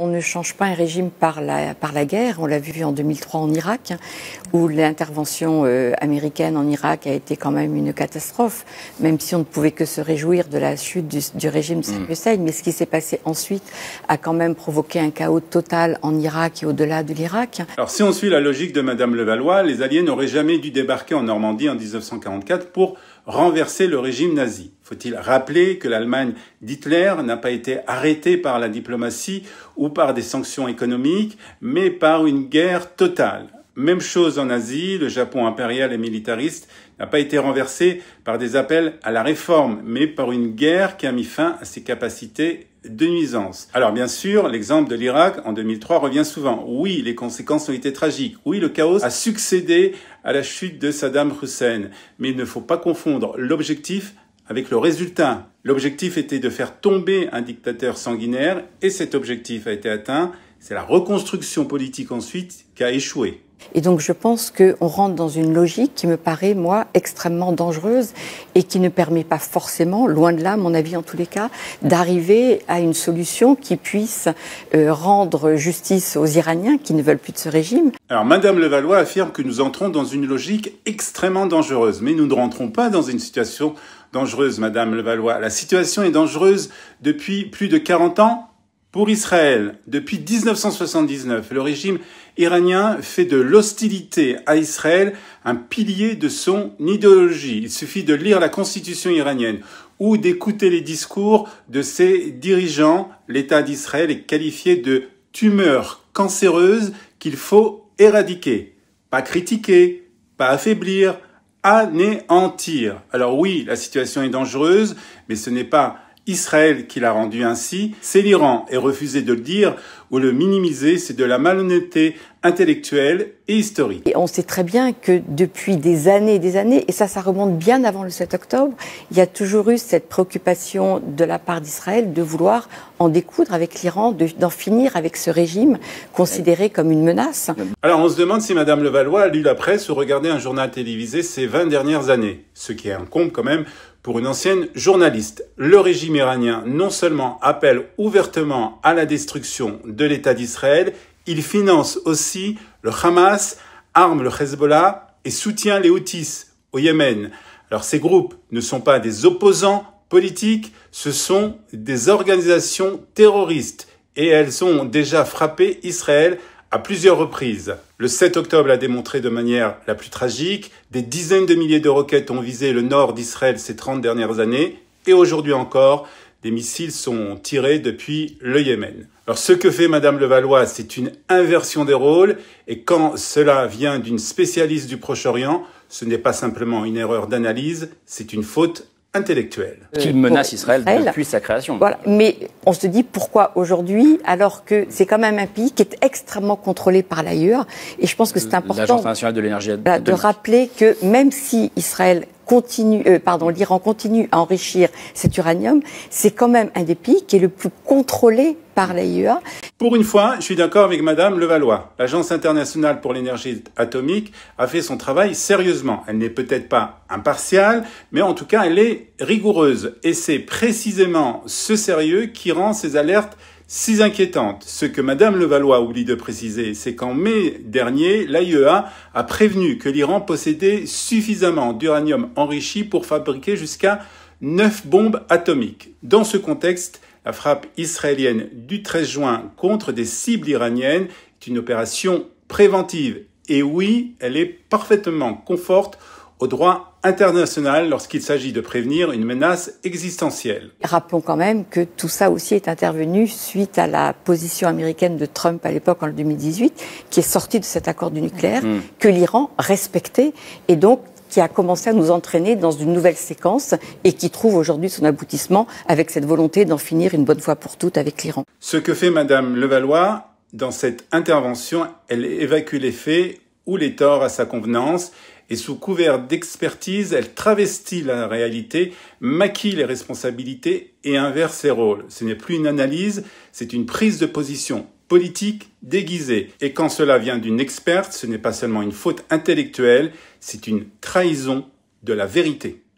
On ne change pas un régime par la guerre. On l'a vu en 2003 en Irak, où l'intervention américaine en Irak a été quand même une catastrophe, même si on ne pouvait que se réjouir de la chute du régime Saddam Hussein. Mais ce qui s'est passé ensuite a quand même provoqué un chaos total en Irak et au-delà de l'Irak. Alors si on suit la logique de Madame Levallois, les Alliés n'auraient jamais dû débarquer en Normandie en 1944 pour renverser le régime nazi. Faut-il rappeler que l'Allemagne d'Hitler n'a pas été arrêtée par la diplomatie ou par des sanctions économiques, mais par une guerre totale. Même chose en Asie, le Japon impérial et militariste n'a pas été renversé par des appels à la réforme, mais par une guerre qui a mis fin à ses capacités de nuisance. Alors bien sûr, l'exemple de l'Irak en 2003 revient souvent. Oui, les conséquences ont été tragiques. Oui, le chaos a succédé à la chute de Saddam Hussein. Mais il ne faut pas confondre l'objectif avec le résultat. L'objectif était de faire tomber un dictateur sanguinaire et cet objectif a été atteint. C'est la reconstruction politique ensuite qui a échoué. Et donc je pense qu'on rentre dans une logique qui me paraît, moi, extrêmement dangereuse et qui ne permet pas forcément, loin de là, à mon avis en tous les cas, d'arriver à une solution qui puisse rendre justice aux Iraniens qui ne veulent plus de ce régime. Alors Madame Levallois affirme que nous entrons dans une logique extrêmement dangereuse, mais nous ne rentrons pas dans une situation dangereuse, Madame Levallois. La situation est dangereuse depuis plus de 40 ans. Pour Israël, depuis 1979, le régime iranien fait de l'hostilité à Israël un pilier de son idéologie. Il suffit de lire la constitution iranienne ou d'écouter les discours de ses dirigeants. L'État d'Israël est qualifié de tumeur cancéreuse qu'il faut éradiquer. Pas critiquer, pas affaiblir, anéantir. Alors oui, la situation est dangereuse, mais ce n'est pas Israël qui l'a rendu ainsi, c'est l'Iran, et refuser de le dire ou le minimiser, c'est de la malhonnêteté intellectuelle et historique. Et on sait très bien que depuis des années, et ça remonte bien avant le 7 octobre, il y a toujours eu cette préoccupation de la part d'Israël de vouloir en découdre avec l'Iran, d'en finir avec ce régime considéré comme une menace. Alors on se demande si Madame Levallois a lu la presse ou regardé un journal télévisé ces 20 dernières années, ce qui est un comble quand même pour une ancienne journaliste. Le régime iranien non seulement appelle ouvertement à la destruction de l'État d'Israël, il finance aussi le Hamas, arme le Hezbollah et soutient les Houthis au Yémen. Alors ces groupes ne sont pas des opposants politiques, ce sont des organisations terroristes et elles ont déjà frappé Israël à plusieurs reprises. Le 7 octobre l'a démontré de manière la plus tragique. Des dizaines de milliers de roquettes ont visé le nord d'Israël ces 30 dernières années. Et aujourd'hui encore, des missiles sont tirés depuis le Yémen. Alors ce que fait Madame Levallois, c'est une inversion des rôles. Et quand cela vient d'une spécialiste du Proche-Orient, ce n'est pas simplement une erreur d'analyse, c'est une faute intellectuelle. Qui menace Israël depuis sa création. Voilà. Mais on se dit pourquoi aujourd'hui, alors que c'est quand même un pays qui est extrêmement contrôlé par l'ailleurs. Et je pense que c'est important l'Agence internationale de l'énergie atomique. De rappeler que même si l'Iran continue à enrichir cet uranium, c'est quand même un des pays qui est le plus contrôlé par l'AIEA. Pour une fois, je suis d'accord avec Madame Levallois. L'Agence internationale pour l'énergie atomique a fait son travail sérieusement. Elle n'est peut-être pas impartiale, mais en tout cas, elle est rigoureuse. Et c'est précisément ce sérieux qui rend ces alertes si inquiétantes. Ce que Madame Levallois oublie de préciser, c'est qu'en mai dernier, l'AIEA a prévenu que l'Iran possédait suffisamment d'uranium enrichi pour fabriquer jusqu'à 9 bombes atomiques. Dans ce contexte, la frappe israélienne du 13 juin contre des cibles iraniennes est une opération préventive. Et oui, elle est parfaitement conforme au droit international lorsqu'il s'agit de prévenir une menace existentielle. Rappelons quand même que tout ça aussi est intervenu suite à la position américaine de Trump à l'époque en 2018, qui est sortie de cet accord du nucléaire, que l'Iran respectait et donc qui a commencé à nous entraîner dans une nouvelle séquence et qui trouve aujourd'hui son aboutissement avec cette volonté d'en finir une bonne fois pour toutes avec l'Iran. Ce que fait Madame Levallois dans cette intervention, elle évacue les faits ou les torts à sa convenance et sous couvert d'expertise, elle travestit la réalité, maquille les responsabilités et inverse ses rôles. Ce n'est plus une analyse, c'est une prise de position politique déguisée. Et quand cela vient d'une experte, ce n'est pas seulement une faute intellectuelle, c'est une trahison de la vérité.